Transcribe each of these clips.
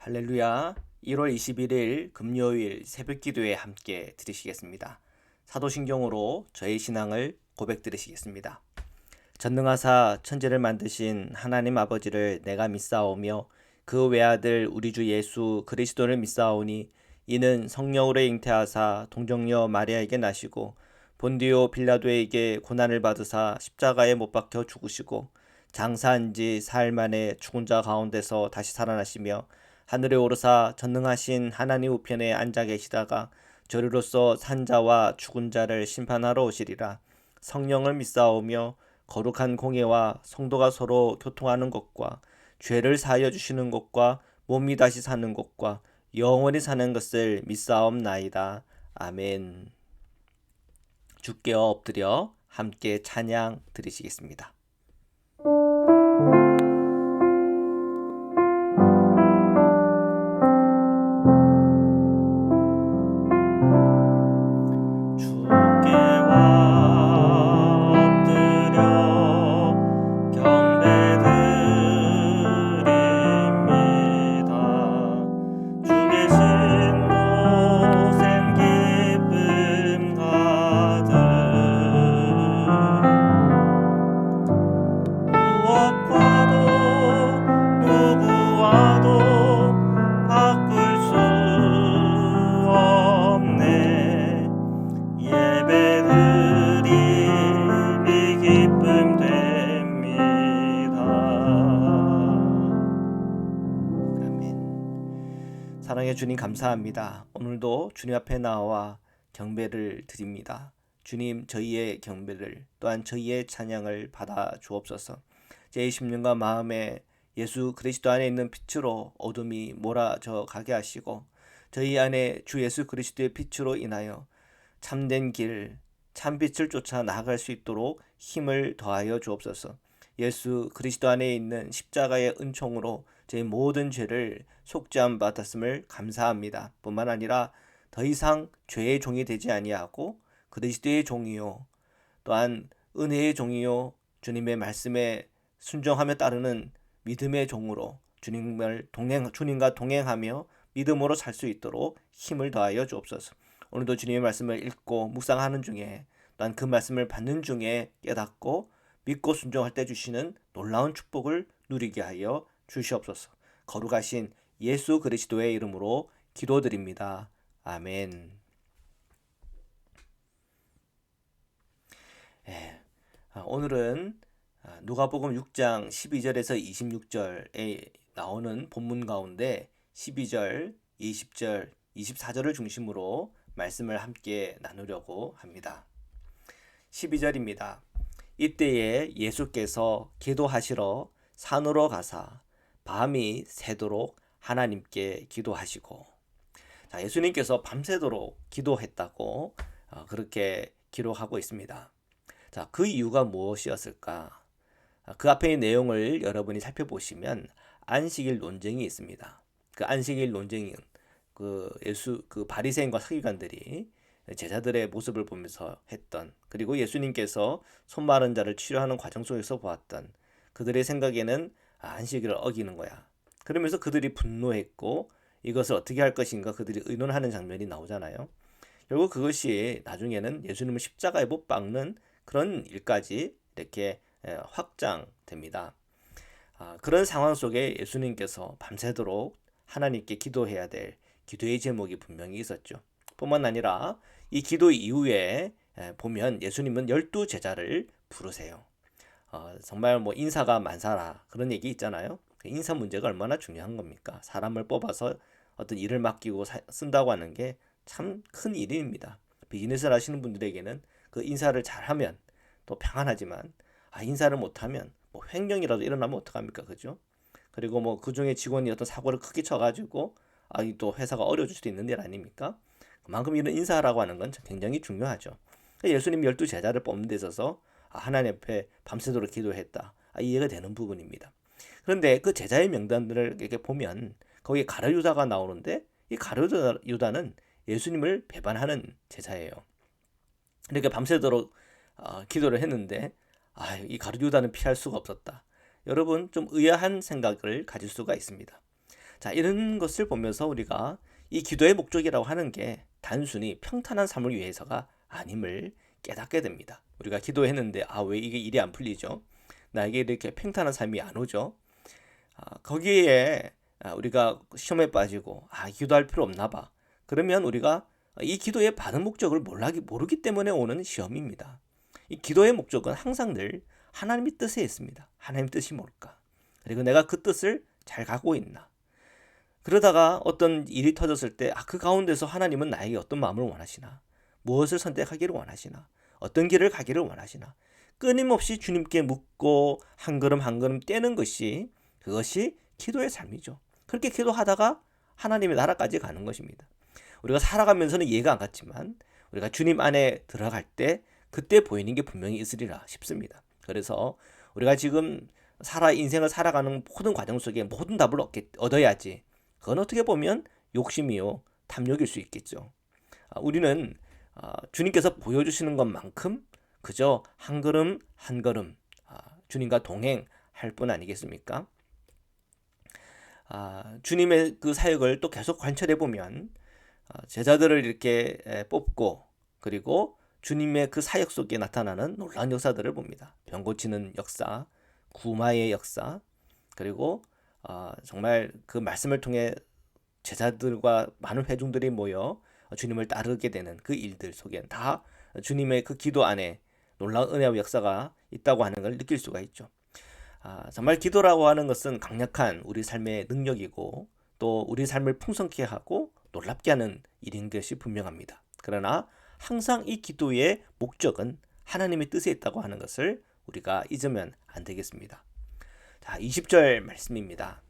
할렐루야. 1월 21일 금요일 새벽기도에 함께 드리시겠습니다. 사도신경으로 저의 신앙을 고백드리시겠습니다. 전능하사 천지를 만드신 하나님 아버지를 내가 믿사오며 그 외아들 우리 주 예수 그리스도를 믿사오니 이는 성령으로 잉태하사 동정녀 마리아에게 나시고 본디오 빌라도에게 고난을 받으사 십자가에 못 박혀 죽으시고 장사한 지 사흘 만에 죽은 자 가운데서 다시 살아나시며 하늘에 오르사 전능하신 하나님 우편에 앉아 계시다가 저리로서 산자와 죽은 자를 심판하러 오시리라. 성령을 믿사오며 거룩한 공예와 성도가 서로 교통하는 것과 죄를 사하여 주시는 것과 몸이 다시 사는 것과 영원히 사는 것을 믿사옵나이다. 아멘. 주께 엎드려 함께 찬양 드리시겠습니다. 사랑해 주님 감사합니다. 오늘도 주님 앞에 나와 경배를 드립니다. 주님 저희의 경배를 또한 저희의 찬양을 받아 주옵소서. 제 20년간 마음에 예수 그리스도 안에 있는 빛으로 어둠이 몰아져 가게 하시고 저희 안에 주 예수 그리스도의 빛으로 인하여 참된 길, 참빛을 쫓아 나아갈 수 있도록 힘을 더하여 주옵소서. 예수 그리스도 안에 있는 십자가의 은총으로 제 모든 죄를 속죄함 받았음을 감사합니다. 뿐만 아니라 더 이상 죄의 종이 되지 아니하고 그리스도의 종이요 또한 은혜의 종이요 주님의 말씀에 순종하며 따르는 믿음의 종으로 주님과 동행하며 믿음으로 살 수 있도록 힘을 더하여 주옵소서. 오늘도 주님의 말씀을 읽고 묵상하는 중에 또한 그 말씀을 받는 중에 깨닫고 믿고 순종할 때 주시는 놀라운 축복을 누리게 하여 주시옵소서. 거룩하신 예수 그리스도의 이름으로 기도드립니다. 아멘. 오늘은 누가복음 6장 12절에서 26절에 나오는 본문 가운데 12절, 20절, 24절을 중심으로 말씀을 함께 나누려고 합니다. 12절입니다. 이때에 예수께서 기도하시러 산으로 가사 밤이 새도록 하나님께 기도하시고, 예수님께서 밤새도록 기도했다고 그렇게 기록하고 있습니다. 그 이유가 무엇이었을까? 그 앞의 내용을 여러분이 살펴보시면 안식일 논쟁이 있습니다. 그 안식일 논쟁은 그 바리새인과 서기관들이 제자들의 모습을 보면서 했던, 그리고 예수님께서 손 마른 자를 치료하는 과정 속에서 보았던, 그들의 생각에는 안식일을 어기는 거야. 그러면서 그들이 분노했고 이것을 어떻게 할 것인가 그들이 의논하는 장면이 나오잖아요. 결국 그것이 나중에는 예수님을 십자가에 못 박는 그런 일까지 이렇게 확장됩니다. 그런 상황 속에 예수님께서 밤새도록 하나님께 기도해야 될 기도의 제목이 분명히 있었죠. 뿐만 아니라 이 기도 이후에 보면 예수님은 12제자를 부르세요. 정말 인사가 만사라 그런 얘기 있잖아요. 인사 문제가 얼마나 중요한 겁니까? 사람을 뽑아서 어떤 일을 맡기고 쓴다고 하는 게 참 큰 일입니다. 비즈니스를 하시는 분들에게는 그 인사를 잘하면 또 평안하지만 인사를 못하면 횡령이라도 일어나면 어떡합니까? 그죠? 그리고 그 중에 직원이 어떤 사고를 크게 쳐가지고 또 회사가 어려워질 수도 있는 일 아닙니까? 그만큼 이런 인사라고 하는 건 굉장히 중요하죠. 예수님 12제자를 뽑는 데 있어서 하나님 앞에 밤새도록 기도했다. 이해가 되는 부분입니다. 그런데 그 제자의 명단들을 이렇게 보면 거기에 가룟 유다가 나오는데 이 가룟 유다는 예수님을 배반하는 제자예요. 이렇게 밤새도록 기도를 했는데 이 가룟 유다는 피할 수가 없었다. 여러분 좀 의아한 생각을 가질 수가 있습니다. 자, 이런 것을 보면서 우리가 이 기도의 목적이라고 하는 게 단순히 평탄한 삶을 위해서가 아님을 깨닫게 됩니다. 우리가 기도했는데 왜 이게 일이 안 풀리죠? 나에게 이렇게 평탄한 삶이 안 오죠? 거기에 우리가 시험에 빠지고 기도할 필요 없나 봐. 그러면 우리가 이 기도의 받은 목적을 모르기 때문에 오는 시험입니다. 이 기도의 목적은 항상 늘 하나님의 뜻에 있습니다. 하나님의 뜻이 뭘까? 그리고 내가 그 뜻을 잘 갖고 있나? 그러다가 어떤 일이 터졌을 때 그 가운데서 하나님은 나에게 어떤 마음을 원하시나? 무엇을 선택하기를 원하시나? 어떤 길을 가기를 원하시나? 끊임없이 주님께 묻고 한 걸음 한 걸음 떼는 것이 그것이 기도의 삶이죠. 그렇게 기도하다가 하나님의 나라까지 가는 것입니다. 우리가 살아가면서는 이해가 안 갔지만 우리가 주님 안에 들어갈 때 그때 보이는 게 분명히 있으리라 싶습니다. 그래서 우리가 지금 인생을 살아가는 모든 과정 속에 모든 답을 얻어야지. 그건 어떻게 보면 욕심이요, 탐욕일 수 있겠죠. 우리는 주님께서 보여주시는 것만큼 그저 한 걸음 한 걸음 주님과 동행할 뿐 아니겠습니까? 주님의 그 사역을 또 계속 관찰해 보면 제자들을 이렇게 뽑고 그리고 주님의 그 사역 속에 나타나는 놀라운 역사들을 봅니다. 병 고치는 역사, 구마의 역사, 그리고 정말 그 말씀을 통해 제자들과 많은 회중들이 모여 주님을 따르게 되는 그 일들 속엔 다 주님의 그 기도 안에 놀라운 은혜와 역사가 있다고 하는 걸 느낄 수가 있죠. 정말 기도라고 하는 것은 강력한 우리 삶의 능력이고 또 우리 삶을 풍성케 하고 놀랍게 하는 일인 것이 분명합니다. 그러나 항상 이 기도의 목적은 하나님의 뜻에 있다고 하는 것을 우리가 잊으면 안 되겠습니다. 자, 20절 말씀입니다.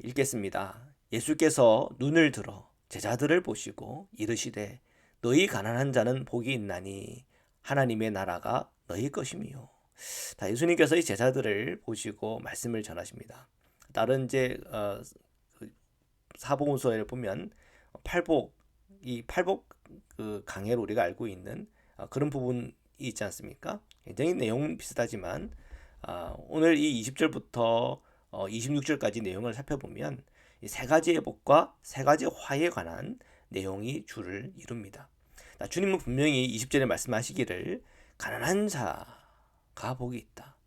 읽겠습니다. 예수께서 눈을 들어 제자들을 보시고 이르시되 너희 가난한 자는 복이 있나니 하나님의 나라가 너희 것임이요. 자, 예수님께서 이 제자들을 보시고 말씀을 전하십니다. 다른 사복음서에 보면 이 팔복 그 강해로 우리가 알고 있는 그런 부분이 있지 않습니까? 굉장히 내용은 비슷하지만 오늘 이 20절부터 26절까지 내용을 살펴보면 이 세 가지의 복과 세 가지 화에 관한 내용이 주를 이룹니다. 주님은 분명히 20절에 말씀하시기를 가난한 자가 복이 있다.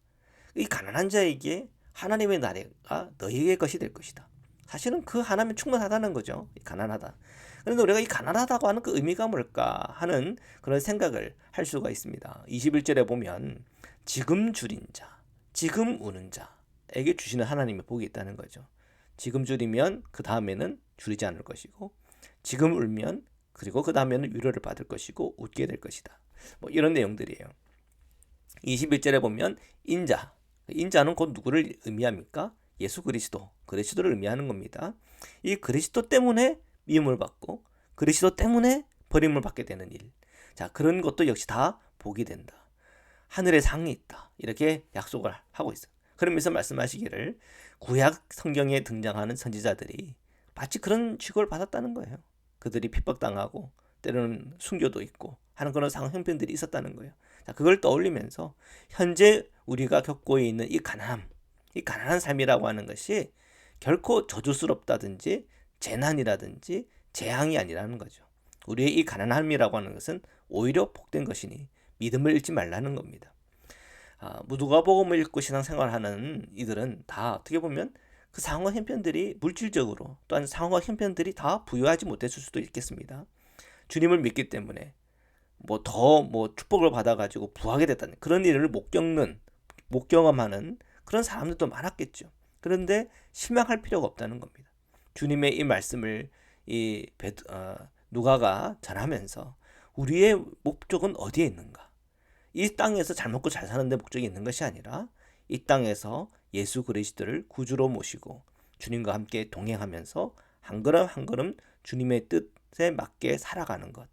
이 가난한 자에게 하나님의 나라가 너희의 것이 될 것이다. 사실은 그 하나면 충분하다는 거죠. 가난하다. 그런데 우리가 이 가난하다고 하는 그 의미가 뭘까 하는 그런 생각을 할 수가 있습니다. 21절에 보면 지금 줄인 자, 지금 우는 자에게 주시는 하나님의 복이 있다는 거죠. 지금 줄이면 그 다음에는 줄이지 않을 것이고 지금 울면 그리고 그 다음에는 위로를 받을 것이고 웃게 될 것이다. 이런 내용들이에요. 21절에 보면 인자는 곧 누구를 의미합니까? 예수 그리스도를 의미하는 겁니다. 이 그리스도 때문에 미움을 받고 그리스도 때문에 버림을 받게 되는 일. 자, 그런 것도 역시 다 복이 된다. 하늘에 상이 있다. 이렇게 약속을 하고 있어요. 그러면서 말씀하시기를 구약 성경에 등장하는 선지자들이 마치 그런 취급을 받았다는 거예요. 그들이 핍박당하고 때로는 순교도 있고 하는 그런 상황 형편들이 있었다는 거예요. 자, 그걸 떠올리면서 현재 우리가 겪고 있는 이 가난한 삶이라고 하는 것이 결코 저주스럽다든지 재난이라든지 재앙이 아니라는 거죠. 우리의 이 가난함이라고 하는 것은 오히려 복된 것이니 믿음을 잃지 말라는 겁니다. 누가복음을 읽고 신앙생활하는 이들은 다 어떻게 보면 그 상황과 형편들이 물질적으로 또한 상황과 형편들이 다 부유하지 못했을 수도 있겠습니다. 주님을 믿기 때문에 더 축복을 받아가지고 부하게 됐다는 그런 일을 못 경험하는 그런 사람들도 많았겠죠. 그런데 실망할 필요가 없다는 겁니다. 주님의 이 말씀을 누가가 전하면서 우리의 목적은 어디에 있는가? 이 땅에서 잘 먹고 잘 사는 데 목적이 있는 것이 아니라 이 땅에서 예수 그리스도를 구주로 모시고 주님과 함께 동행하면서 한 걸음 한 걸음 주님의 뜻에 맞게 살아가는 것.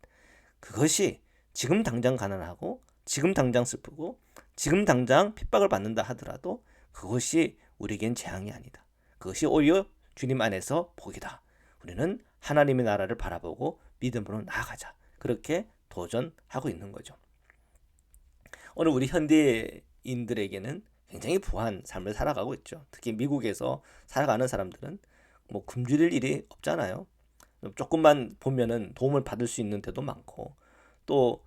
그것이 지금 당장 가난하고 지금 당장 슬프고 지금 당장 핍박을 받는다 하더라도 그것이 우리에겐 재앙이 아니다. 그것이 오히려 주님 안에서 복이다. 우리는 하나님의 나라를 바라보고 믿음으로 나아가자. 그렇게 도전하고 있는 거죠. 오늘 우리 현대인들에게는 굉장히 부한 삶을 살아가고 있죠. 특히 미국에서 살아가는 사람들은 뭐 굶주릴 일이 없잖아요. 조금만 보면은 도움을 받을 수 있는 데도 많고 또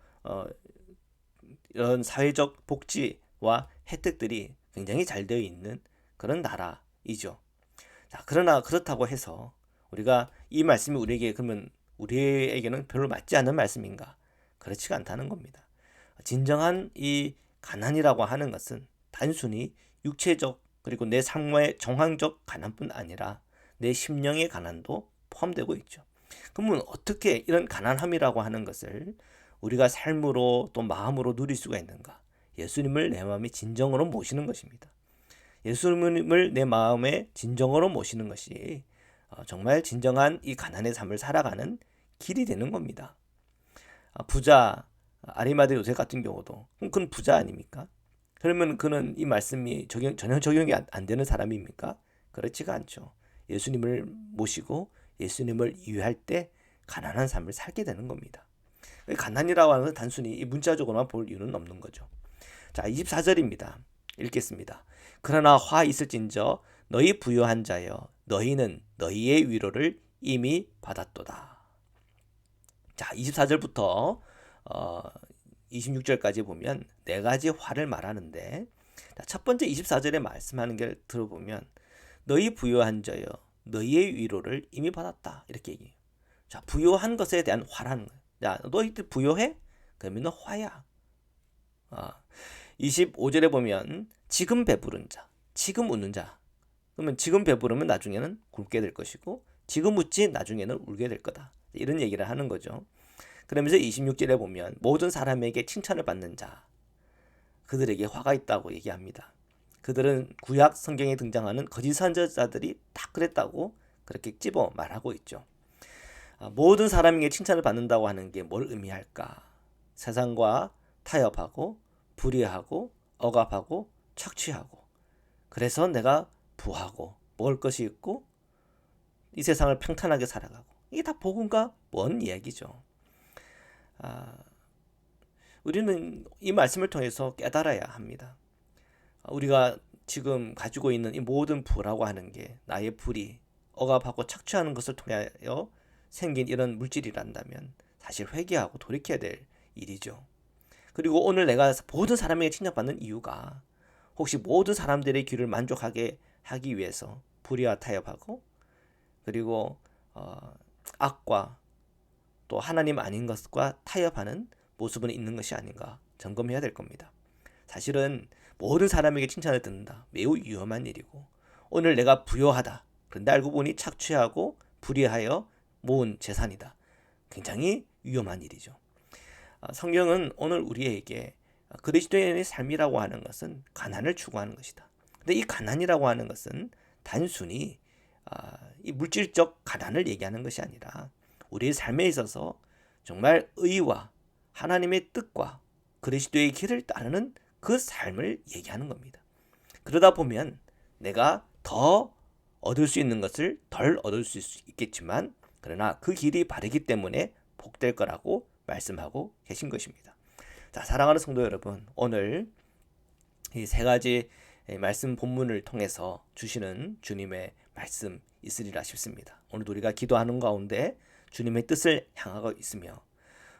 이런 사회적 복지와 혜택들이 굉장히 잘 되어 있는 그런 나라이죠. 자, 그러나 그렇다고 해서 우리가 이 말씀이 우리에게는 별로 맞지 않는 말씀인가? 그렇지가 않다는 겁니다. 진정한 이 가난이라고 하는 것은 단순히 육체적 그리고 내 삶의 정황적 가난뿐 아니라 내 심령의 가난도 포함되고 있죠. 그러면 어떻게 이런 가난함이라고 하는 것을 우리가 삶으로 또 마음으로 누릴 수가 있는가? 예수님을 내 마음에 진정으로 모시는 것입니다. 예수님을 내 마음에 진정으로 모시는 것이 정말 진정한 이 가난의 삶을 살아가는 길이 되는 겁니다. 부자 아리마대 요셉 같은 경우도 그건 부자 아닙니까? 그러면 그는 이 말씀이 전혀 적용이 안 되는 사람입니까? 그렇지가 않죠. 예수님을 모시고 예수님을 이해할 때 가난한 삶을 살게 되는 겁니다. 가난이라고 하는 건 단순히 이 문자적으로만 볼 이유는 없는 거죠. 자, 24절입니다. 읽겠습니다. 그러나 화 있을진저 너희 부요한 자여 너희는 너희의 위로를 이미 받았도다. 자, 24절부터 26절까지 보면 네 가지 화를 말하는데 첫 번째 24절에 말씀하는 걸 들어보면 너희 부요한 자여 너희의 위로를 이미 받았다 이렇게 얘기해요. 자, 부요한 것에 대한 화라는 거예요. 야, 너희들 부요해? 그러면 화야. 25절에 보면 지금 배부른 자, 지금 웃는 자. 그러면 지금 배부르면 나중에는 굶게 될 것이고 지금 웃지 나중에는 울게 될 거다. 이런 얘기를 하는 거죠. 그러면서 26절에 보면 모든 사람에게 칭찬을 받는 자, 그들에게 화가 있다고 얘기합니다. 그들은 구약 성경에 등장하는 거짓 선지자들이 다 그랬다고 그렇게 찝어 말하고 있죠. 모든 사람에게 칭찬을 받는다고 하는 게 뭘 의미할까? 세상과 타협하고 불의하고 억압하고 착취하고 그래서 내가 부하고 먹을 것이 있고 이 세상을 평탄하게 살아가고 이게 다 복음과 먼 이야기죠. 우리는 이 말씀을 통해서 깨달아야 합니다. 우리가 지금 가지고 있는 이 모든 부라고 하는 게 나의 불이 억압하고 착취하는 것을 통하여 생긴 이런 물질이란다면 사실 회개하고 돌이켜야 될 일이죠. 그리고 오늘 내가 모든 사람에게 칭찬받는 이유가 혹시 모든 사람들의 귀를 만족하게 하기 위해서 불의와 타협하고 그리고 악과 또 하나님 아닌 것과 타협하는 모습은 있는 것이 아닌가 점검해야 될 겁니다. 사실은 모든 사람에게 칭찬을 듣는다. 매우 위험한 일이고 오늘 내가 부요하다. 그런데 알고 보니 착취하고 불의하여 모은 재산이다. 굉장히 위험한 일이죠. 성경은 오늘 우리에게 그리스도인의 삶이라고 하는 것은 가난을 추구하는 것이다. 근데 이 가난이라고 하는 것은 단순히 이 물질적 가난을 얘기하는 것이 아니라 우리의 삶에 있어서 정말 의와 하나님의 뜻과 그리스도의 길을 따르는 그 삶을 얘기하는 겁니다. 그러다 보면 내가 더 얻을 수 있는 것을 덜 얻을 수 있겠지만 그러나 그 길이 바르기 때문에 복될 거라고 말씀하고 계신 것입니다. 자, 사랑하는 성도 여러분, 오늘 이 세 가지 말씀 본문을 통해서 주시는 주님의 말씀 있으리라 싶습니다. 오늘 우리가 기도하는 가운데 주님의 뜻을 향하고 있으며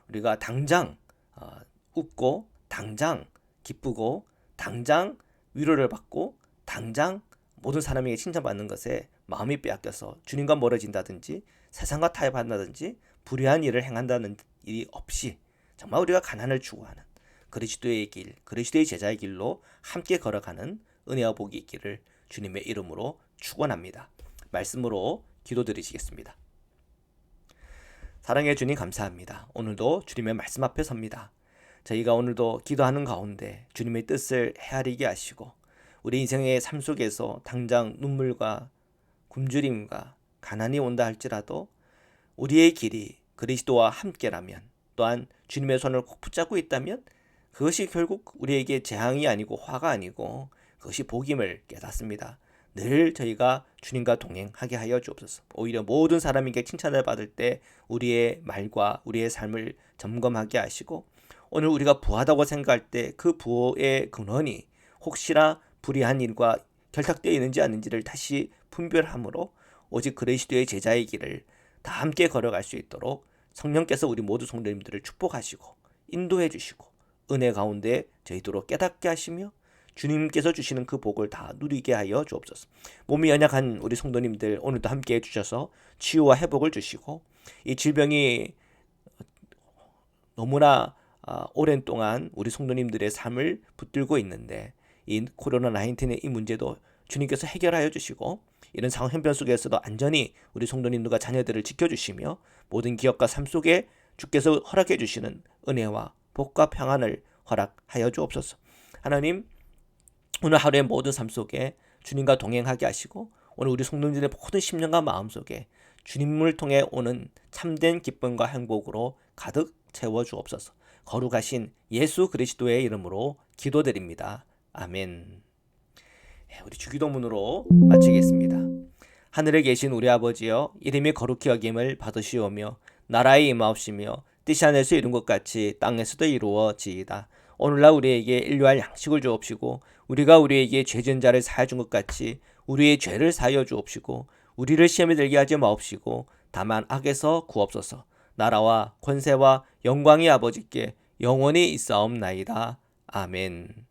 우리가 당장 웃고 당장 기쁘고 당장 위로를 받고 당장 모든 사람에게 칭찬받는 것에 마음이 빼앗겨서 주님과 멀어진다든지 세상과 타협한다든지 불의한 일을 행한다는 일이 없이 정말 우리가 가난을 추구하는 그리스도의 길, 그리스도의 제자의 길로 함께 걸어가는 은혜와 복이 있기를 주님의 이름으로 축원합니다. 말씀으로 기도드리시겠습니다. 사랑해 주님 감사합니다. 오늘도 주님의 말씀 앞에 섭니다. 저희가 오늘도 기도하는 가운데 주님의 뜻을 헤아리게 하시고 우리 인생의 삶 속에서 당장 눈물과 굶주림과 가난이 온다 할지라도 우리의 길이 그리스도와 함께라면 또한 주님의 손을 꼭 붙잡고 있다면 그것이 결국 우리에게 재앙이 아니고 화가 아니고 그것이 복임을 깨닫습니다. 늘 저희가 주님과 동행하게 하여 주옵소서. 오히려 모든 사람에게 칭찬을 받을 때 우리의 말과 우리의 삶을 점검하게 하시고 오늘 우리가 부하다고 생각할 때 그 부의 근원이 혹시나 불의한 일과 결탁되어 있는지 아닌지를 다시 분별함으로 오직 그리스도의 제자의 길을 다 함께 걸어갈 수 있도록 성령께서 우리 모두 성도님들을 축복하시고 인도해 주시고 은혜 가운데 저희도록 깨닫게 하시며 주님께서 주시는 그 복을 다 누리게 하여 주옵소서. 몸이 연약한 우리 성도님들 오늘도 함께 해주셔서 치유와 회복을 주시고 이 질병이 너무나 오랜 동안 우리 성도님들의 삶을 붙들고 있는데 이 코로나19의 이 문제도 주님께서 해결하여 주시고 이런 상황 형편 속에서도 안전히 우리 성도님들과 자녀들을 지켜주시며 모든 기업과 삶 속에 주께서 허락해 주시는 은혜와 복과 평안을 허락하여 주옵소서. 하나님, 오늘 하루의 모든 삶 속에 주님과 동행하게 하시고 오늘 우리 성도님들의 모든 심령과 마음 속에 주님을 통해 오는 참된 기쁨과 행복으로 가득 채워 주옵소서. 거룩하신 예수 그리스도의 이름으로 기도드립니다. 아멘. 우리 주기도문으로 마치겠습니다. 하늘에 계신 우리 아버지여, 이름이 거룩히 여김을 받으시오며 나라의 임하옵시며 뜻이 하늘에서 이룬 것 같이 땅에서도 이루어지이다. 오늘날 우리에게 인류할 양식을 주옵시고 우리가 우리에게 죄진 자를 사하여 준 것 같이 우리의 죄를 사하여 주옵시고 우리를 시험에 들게 하지 마옵시고 다만 악에서 구옵소서. 나라와 권세와 영광이 아버지께 영원히 있사옵나이다. 아멘.